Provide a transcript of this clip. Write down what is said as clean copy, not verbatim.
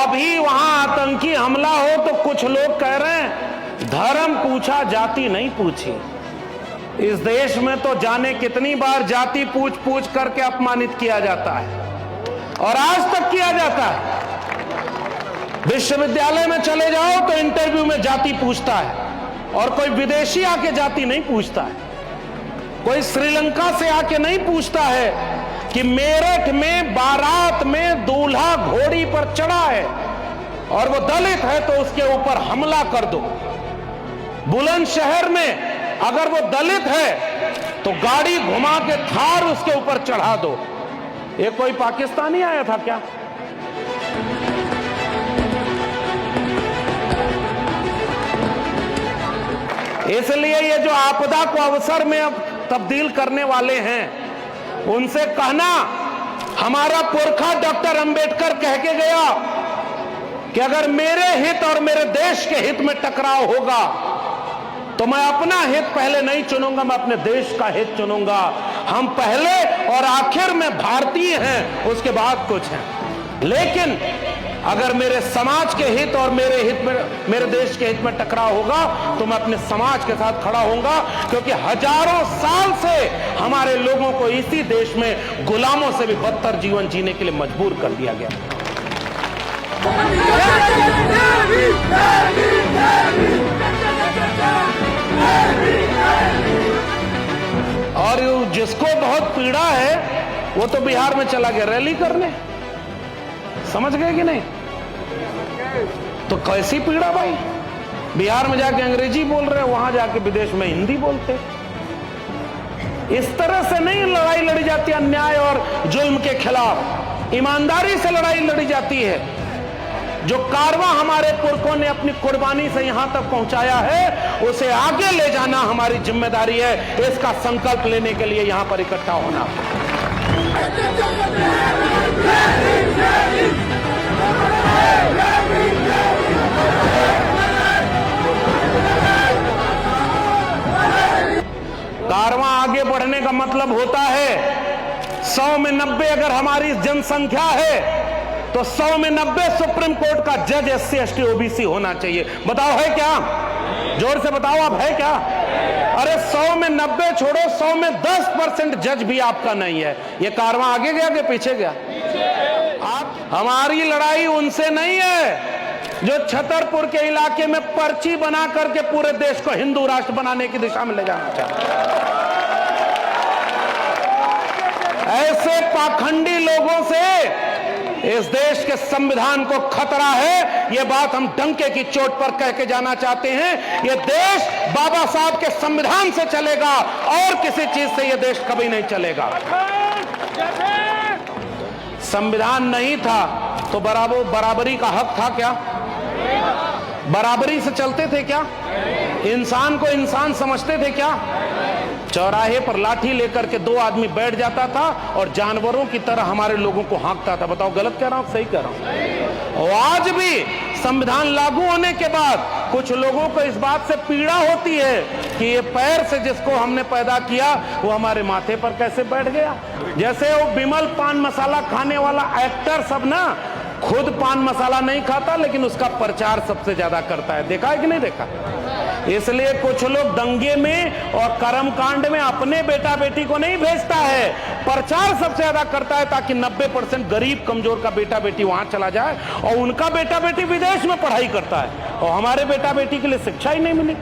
अभी वहां आतंकी हमला हो तो कुछ लोग कह रहे हैं धर्म पूछा जाति नहीं पूछी। इस देश में तो जाने कितनी बार जाति पूछ पूछ करके अपमानित किया जाता है और आज तक किया जाता है। विश्वविद्यालय में चले जाओ तो इंटरव्यू में जाति पूछता है और कोई विदेशी आके जाति नहीं पूछता है। कोई श्रीलंका से आके नहीं पूछता है कि मेरठ में बारात में दूल्हा घोड़ी पर चढ़ा है और वो दलित है तो उसके ऊपर हमला कर दो। बुलंदशहर में अगर वो दलित है तो गाड़ी घुमा के थार उसके ऊपर चढ़ा दो। ये कोई पाकिस्तानी आया था क्या? इसलिए ये जो आपदा को अवसर में अब तब्दील करने वाले हैं उनसे कहना, हमारा पुरखा डॉक्टर अंबेडकर कह के गया कि अगर मेरे हित और मेरे देश के हित में टकराव होगा तो मैं अपना हित पहले नहीं चुनूंगा, मैं अपने देश का हित चुनूंगा। हम पहले और आखिर में भारतीय हैं, उसके बाद कुछ हैं। लेकिन अगर मेरे समाज के हित और मेरे देश के हित में टकराव होगा तो मैं अपने समाज के साथ खड़ा होऊंगा, क्योंकि हजारों साल से हमारे लोगों को इसी देश में गुलामों से भी बदतर जीवन जीने के लिए मजबूर कर दिया गया। और जिसको बहुत पीड़ा है वो तो बिहार में चला गया रैली करने। समझ गए कि नहीं? तो कैसी पीड़ा भाई? बिहार में जाके अंग्रेजी बोल रहे, वहां जाके विदेश में हिंदी बोलते। इस तरह से नहीं लड़ाई लड़ी जाती अन्याय और जुल्म के खिलाफ, ईमानदारी से लड़ाई लड़ी जाती है। जो कारवां हमारे पुरखों ने अपनी कुर्बानी से यहां तक पहुंचाया है उसे आगे ले जाना हमारी जिम्मेदारी है। इसका संकल्प लेने के लिए यहां पर इकट्ठा होना। कारवां आगे बढ़ने का मतलब होता है 100 में 90 अगर हमारी जनसंख्या है तो 100 में 90 सुप्रीम कोर्ट का जज SC ST OBC होना चाहिए। बताओ है क्या? जोर से बताओ, आप है क्या? अरे 100 में 90 छोड़ो, 100 में 10% जज भी आपका नहीं है। ये कारवां आगे गया कि पीछे गया? हमारी लड़ाई उनसे नहीं है जो छतरपुर के इलाके में पर्ची बना करके पूरे देश को हिंदू राष्ट्र बनाने की दिशा में ले जाना चाहते हैं। ऐसे पाखंडी लोगों से इस देश के संविधान को खतरा है। यह बात हम डंके की चोट पर कह के जाना चाहते हैं। यह देश बाबा साहब के संविधान से चलेगा और किसी चीज से यह देश कभी नहीं चलेगा। संविधान नहीं था तो बराबरी का हक था क्या? बराबरी से चलते थे क्या? इंसान को इंसान समझते थे क्या? चौराहे पर लाठी लेकर के 2 आदमी बैठ जाता था और जानवरों की तरह हमारे लोगों को हाँकता था। बताओ गलत कह रहा हूं, सही कह रहा हूं? और आज भी संविधान लागू होने के बाद कुछ लोगों को इस बात से पीड़ा होती है कि ये पैर से जिसको हमने पैदा किया वो हमारे माथे पर कैसे बैठ गया। जैसे वो बिमल पान मसाला खाने वाला एक्टर सब ना, खुद पान मसाला नहीं खाता लेकिन उसका प्रचार सबसे ज्यादा करता है। देखा है कि नहीं देखा? इसलिए कुछ लोग दंगे में और कर्मकांड में अपने बेटा बेटी को नहीं भेजता है, प्रचार सबसे ज्यादा करता है ताकि 90% गरीब कमजोर का बेटा बेटी वहां चला जाए और उनका बेटा बेटी विदेश में पढ़ाई करता है और हमारे बेटा बेटी के लिए शिक्षा ही नहीं मिली।